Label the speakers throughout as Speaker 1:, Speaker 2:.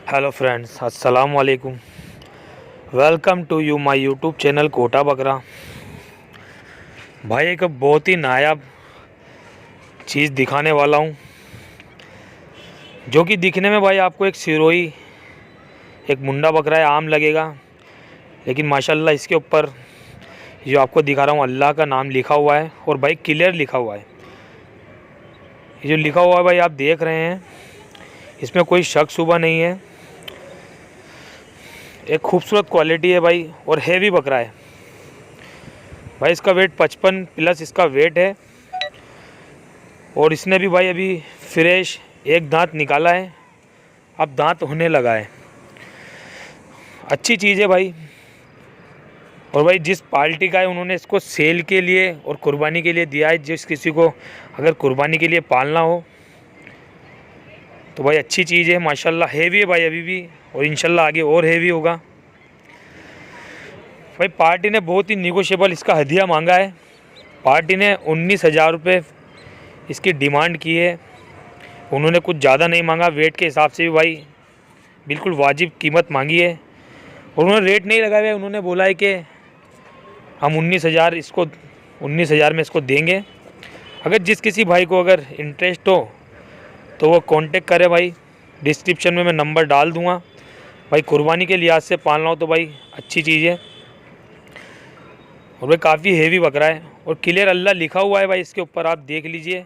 Speaker 1: Hello friends, अस्सलाम वालेकुम। Welcome to you my YouTube channel Kota बकरा। भाई एक बहुत ही नायाब चीज़ दिखाने वाला हूँ, जो कि दिखने में भाई आपको एक सिरोही, एक मुंडा बकरा है, आम लगेगा। लेकिन माशाल्लाह इसके ऊपर जो आपको दिखा रहा हूँ अल्लाह का नाम लिखा हुआ है, और भाई क्लियर लिखा हुआ है। ये जो लिखा हुआ है भाई आप देख रहे हैं, इसमें कोई शक शुबा नहीं है। एक खूबसूरत क्वालिटी है भाई, और हैवी बकरा है भाई। इसका वेट 55 प्लस इसका वेट है, और इसने भी भाई अभी फ्रेश एक दांत निकाला है, अब दांत होने लगा है। अच्छी चीज़ है भाई। और भाई जिस पार्टी का है उन्होंने इसको सेल के लिए और कुर्बानी के लिए दिया है। जिस किसी को अगर कुर्बानी के लिए पालना हो तो भाई अच्छी चीज़ है। माशाल्लाह हैवी है भाई अभी भी, और इंशाल्लाह आगे और हैवी होगा। भाई पार्टी ने बहुत ही निगोशिएबल इसका हदिया मांगा है। पार्टी ने 19,000 रुपये इसकी डिमांड की है। उन्होंने कुछ ज़्यादा नहीं मांगा, वेट के हिसाब से भी भाई बिल्कुल वाजिब कीमत मांगी है। और उन्होंने रेट नहीं लगाया है, उन्होंने बोला है कि हम 19,000 में इसको देंगे। अगर जिस किसी भाई को अगर इंटरेस्ट हो तो वो कांटेक्ट करे भाई, डिस्क्रिप्शन में मैं नंबर डाल दूँगा। भाई कुर्बानी के लिहाज से पालना हो तो भाई अच्छी चीज़ है। और भाई काफ़ी हेवी बकरा है, और क्लियर अल्लाह लिखा हुआ है भाई इसके ऊपर, आप देख लीजिए।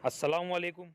Speaker 1: अस्सलाम वालेकुम।